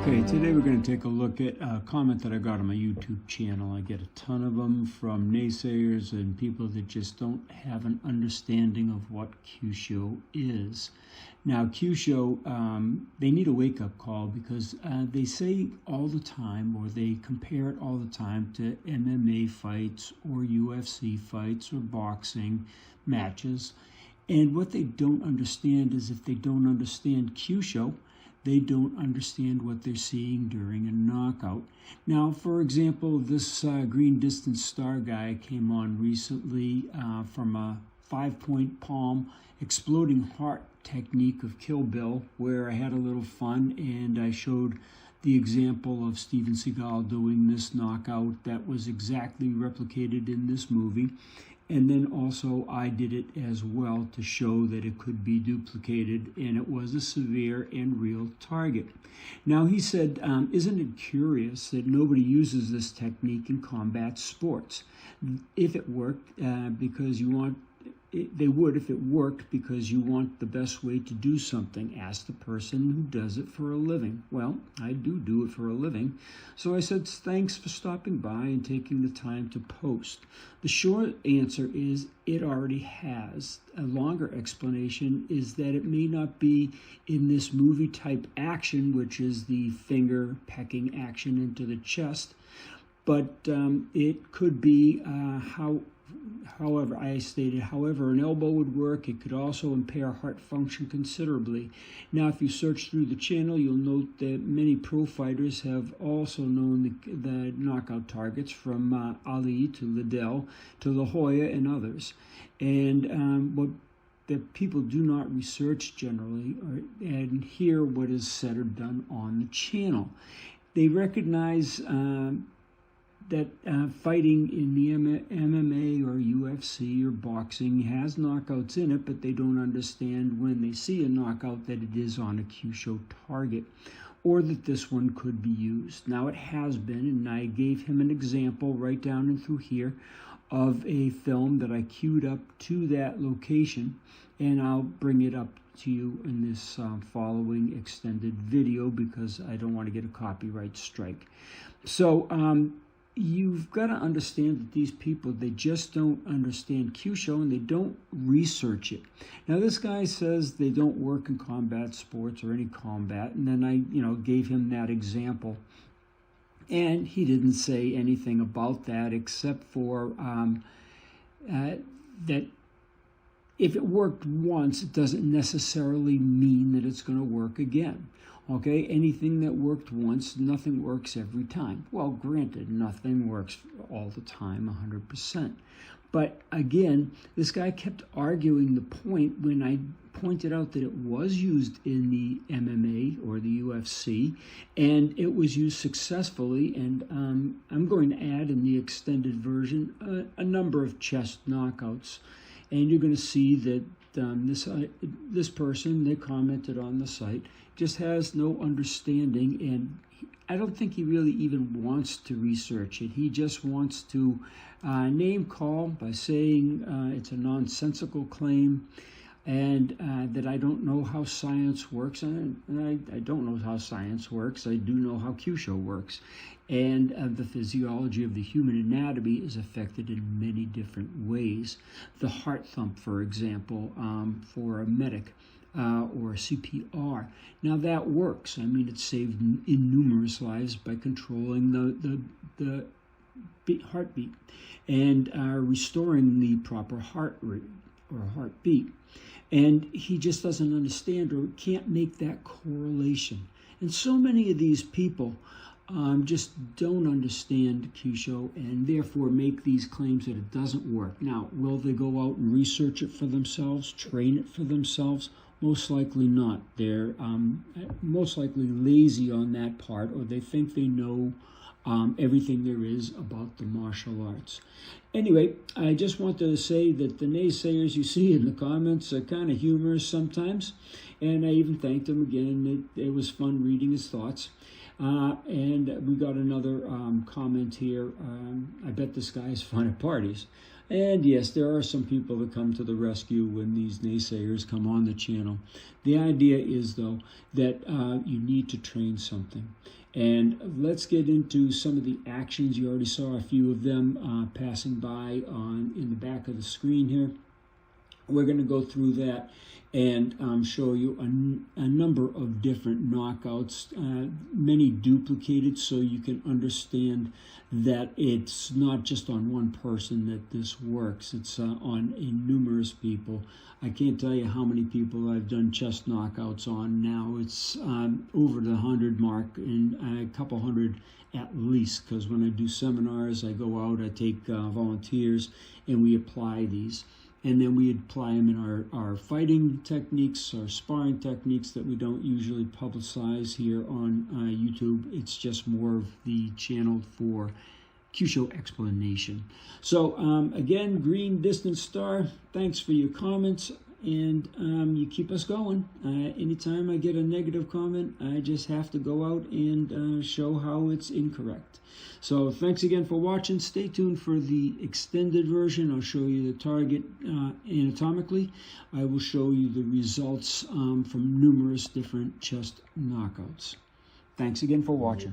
Okay, today we're going to take a look at a comment that I got on my YouTube channel. I get a ton of them from naysayers and people that just don't have an understanding of what Kyusho is. Now, Kyusho, they need a wake-up call because they say all the time, or they compare it all the time to MMA fights or UFC fights or boxing matches. And what they don't understand is if they don't understand Kyusho, they don't understand what they're seeing during a knockout. Now, for example, this green distance star guy came on recently from a 5-point palm exploding heart technique of Kill Bill, where I had a little fun and I showed the example of Steven Seagal doing this knockout that was exactly replicated in this movie. And then also I did it as well to show that it could be duplicated, and it was a severe and real target. Now he said, isn't it curious that nobody uses this technique in combat sports? If it worked, because you want, they would if it worked because you want the best way to do something. Ask the person who does it for a living. Well, I do it for a living. So I said, thanks for stopping by and taking the time to post. The short answer is it already has. A longer explanation is that it may not be in this movie type action, which is the finger pecking action into the chest, but it could be However, I stated, however, an elbow would work. It could also impair heart function considerably. Now, if you search through the channel, you'll note that many pro fighters have also known the knockout targets, from Ali to Liddell to La Hoya and others. And what the people do not research generally and hear what is said or done on the channel. They recognize that fighting in the MMA or UFC or boxing has knockouts in it, but they don't understand when they see a knockout that it is on a Kyusho target, or that this one could be used. Now, it has been, and I gave him an example right down and through here of a film that I queued up to that location, and I'll bring it up to you in this following extended video because I don't want to get a copyright strike. So, you've got to understand that these people, they just don't understand Kyusho and they don't research it. Now, this guy says they don't work in combat sports or any combat, and then I, gave him that example. And he didn't say anything about that except for that if it worked once, it doesn't necessarily mean that it's going to work again. Okay, anything that worked once, nothing works every time. Well, granted, nothing works all the time, 100%. But again, this guy kept arguing the point when I pointed out that it was used in the MMA or the UFC, and it was used successfully. And I'm going to add in the extended version a number of chest knockouts. And you're going to see that this person that commented on the site just has no understanding, and I don't think he really even wants to research it. He just wants to name call by saying it's a nonsensical claim, and that I don't know how science works. And I don't know how science works. I do know how Kyusho works. And the physiology of the human anatomy is affected in many different ways. The heart thump, for example, for a medic or CPR. Now that works. I mean, it saved in numerous lives by controlling the heartbeat and restoring the proper heart rate or heartbeat. And he just doesn't understand or can't make that correlation. And so many of these people just don't understand Kyusho and therefore make these claims that it doesn't work. Now, will they go out and research it for themselves, train it for themselves? Most likely not. They're most likely lazy on that part, or they think they know everything there is about the martial arts. Anyway, I just wanted to say that the naysayers you see in the comments are kind of humorous sometimes, and I even thanked him again. It was fun reading his thoughts. And we got another comment here. I bet this guy is fun at parties. And yes, there are some people that come to the rescue when these naysayers come on the channel. The idea is, though, that you need to train something. And let's get into some of the actions. You already saw a few of them passing by in the back of the screen here. We're going to go through that and show you a number of different knockouts, many duplicated, so you can understand that it's not just on one person that this works. It's on numerous people. I can't tell you how many people I've done chest knockouts on now. It's over the 100 mark, and a couple hundred at least, because when I do seminars, I go out, I take volunteers, and we apply these. And then we apply them in our fighting techniques, our sparring techniques that we don't usually publicize here on YouTube. It's just more of the channel for Kyusho explanation. So again, Green Distant Star, thanks for your comments, and you keep us going. Anytime I get a negative comment, I just have to go out and show how it's incorrect. So thanks again for watching. Stay tuned for the extended version. I'll show you the target anatomically. I will show you the results from numerous different chest knockouts. Thanks again for watching.